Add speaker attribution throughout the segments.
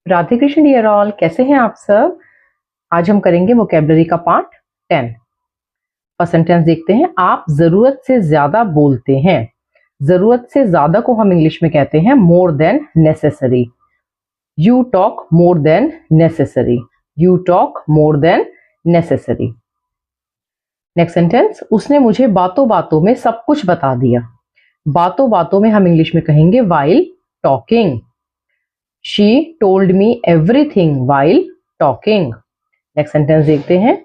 Speaker 1: Radhe Krishna dear all, कैसे हैं आप सब। आज हम करेंगे वोकेबलरी का पार्ट 10। फर्स्ट सेंटेंस देखते हैं। आप जरूरत से ज्यादा बोलते हैं। जरूरत से ज्यादा को हम इंग्लिश में कहते हैं more than necessary. You talk more than necessary. You talk more than necessary. Next sentence, उसने मुझे बातों बातों में सब कुछ बता दिया। बातों बातों में हम इंग्लिश में कहेंगे while talking। She told me everything while talking। Next sentence देखते हैं।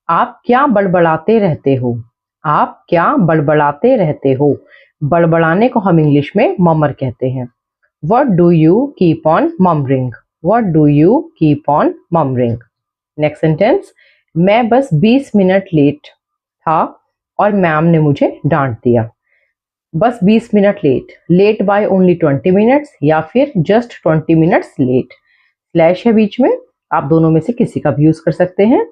Speaker 1: आप क्या बड़बड़ाते रहते हो। आप क्या बड़बड़ाते रहते हो। बड़बड़ाने को हम इंग्लिश में ममर कहते हैं। What do you keep on mumbling? What do you keep on mumbling? Next sentence, मैं बस 20 मिनट लेट था और मैम ने मुझे डांट दिया। बस 20 minute late by only 20 minutes या फिर जस्ट 20 मिनट्स लेट। स्लैश है बीच में, आप दोनों में से किसी का भी यूज कर सकते हैं।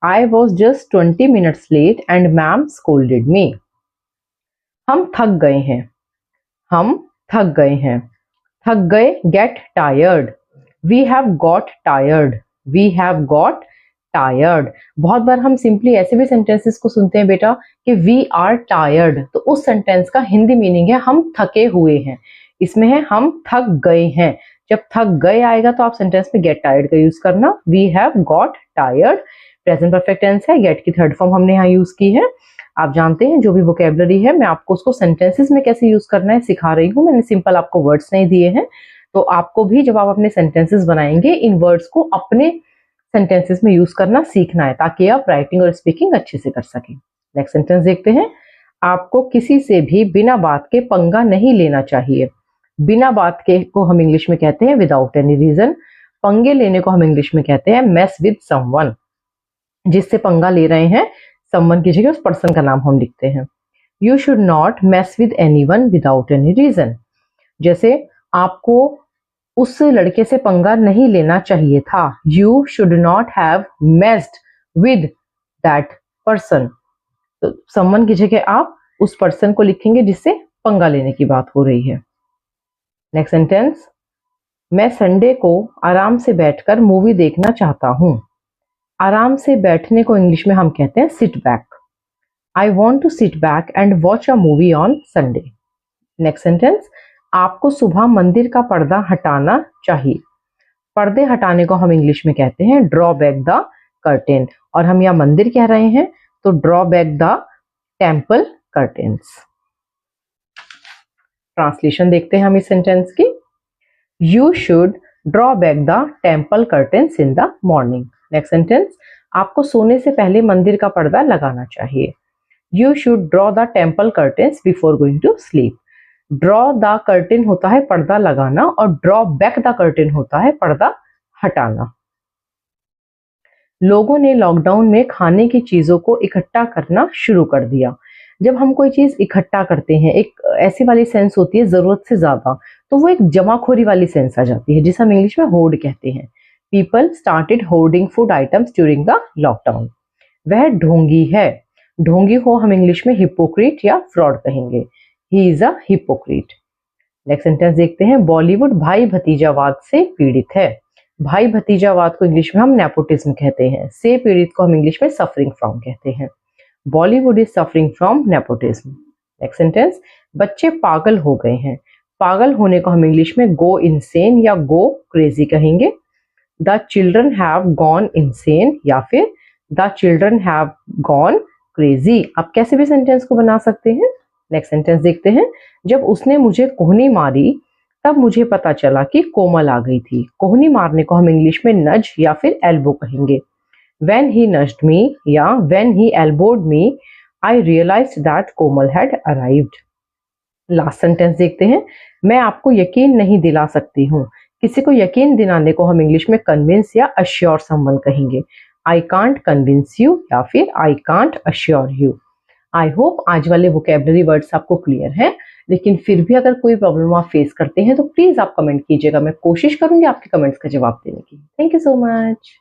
Speaker 1: I was just 20 minutes late and ma'am scolded me. हम थक गए हैं। हम थक गए हैं। थक गए, get tired. We have got tired. We have got tired. बहुत बार हम सिंपली ऐसे भी सेंटेंसेस को सुनते हैं बेटा कि वी आर टायर्ड, तो उस सेंटेंस का हिंदी मीनिंग है हम थके हुए हैं। इसमें है हम थक गए हैं। जब थक गए आएगा तो आप सेंटेंस में गेट टायर्ड का यूज करना। We have got tired present perfect tense है। गेट की थर्ड फॉर्म हमने यहाँ यूज की है। आप जानते हैं जो भी वोकेबलरी है मैं आपको उसको सेंटेंसेस में कैसे यूज करना है सिखा रही हूँ। मैंने सिंपल आपको वर्ड्स नहीं दिए हैं, तो आपको भी जब आप अपने सेंटेंसेस बनाएंगे इन वर्ड्स को अपने सेंटेंसेस में यूज करना सीखना है ताकि आप राइटिंग और स्पीकिंग अच्छे से कर सकें। नेक्स्ट सेंटेंस देखते हैं। आपको किसी से भी बिना बात के पंगा नहीं लेना चाहिए। बिना बात के को हम इंग्लिश में कहते हैं विदाउट एनी रीजन। पंगे लेने को हम इंग्लिश में कहते हैं मेस विद समवन। जिससे पंगा ले रहे हैं समवन की जगह उस पर्सन का नाम हम लिखते हैं। You should not mess with anyone without any reason. जैसे आपको उस लड़के से पंगा नहीं लेना चाहिए था। You should not have messed with that person. तो समवन की जगह आप उस पर्सन को लिखेंगे जिससे पंगा लेने की बात हो रही है। नेक्स्ट सेंटेंस, मैं संडे को आराम से बैठकर मूवी देखना चाहता हूं। आराम से बैठने को इंग्लिश में हम कहते हैं sit back. I want to sit back and watch a movie on Sunday. Next sentence, आपको सुबह मंदिर का पर्दा हटाना चाहिए। पर्दे हटाने को हम इंग्लिश में कहते हैं ड्रॉ बैक द कर्टेन, और हम यहाँ मंदिर कह रहे हैं तो draw back the temple curtains. Translation देखते हैं हम इस सेंटेंस की। You should draw back the temple curtains in the morning. Next sentence, आपको सोने से पहले मंदिर का पर्दा लगाना चाहिए। You should draw the temple curtains before going to sleep. Draw the curtain होता है पर्दा लगाना और ड्रॉ बैक द कर्टेन होता है पर्दा हटाना। लोगों ने लॉकडाउन में खाने की चीजों को इकट्ठा करना शुरू कर दिया। जब हम कोई चीज इकट्ठा करते हैं, एक ऐसी वाली सेंस होती है जरूरत से ज्यादा, तो वो एक जमाखोरी वाली सेंस आ जाती है जिसे हम इंग्लिश में होर्ड कहते हैं। People started hoarding food items during the lockdown. वह ढोंगी है। ढोंगी को हम इंग्लिश में हिपोक्रेट या फ्रॉड कहेंगे। He is a hypocrite। Next sentence देखते हैं। बॉलीवुड भाई भतीजावाद से पीड़ित है। भाई भतीजावाद को इंग्लिश में हम नेपोटिज्म कहते हैं। से पीड़ित को हम इंग्लिश में सफरिंग फ्रॉम कहते हैं। Bollywood is suffering from nepotism. Next sentence, बच्चे पागल हो गए हैं। पागल होने को हम इंग्लिश में गो इनसेन या गो क्रेजी कहेंगे। The children have gone insane या फिर the children have gone crazy. आप कैसे भी सेंटेंस को बना सकते हैं। नेक्स्ट सेंटेंस देखते हैं। जब उसने मुझे कोहनी मारी तब मुझे पता चला कि कोमल आ गई थी। कोहनी मारने को हम इंग्लिश में नज या फिर एल्बो कहेंगे। When he nudged me या when he elbowed me, I realized that Komal had arrived। Last sentence देखते हैं। मैं आपको यकीन नहीं दिला सकती हूँ। किसी को यकीन दिलाने को हम इंग्लिश में कन्विंस या अश्योर समवन कहेंगे। आई कांट कन्विंस यू या फिर I can't assure you. I hope आज वाले वोकेबलरी वर्ड्स आपको क्लियर हैं, लेकिन फिर भी अगर कोई प्रॉब्लम आप फेस करते हैं तो प्लीज आप कमेंट कीजिएगा। मैं कोशिश करूंगी आपके कमेंट्स का जवाब देने की। Thank you so much.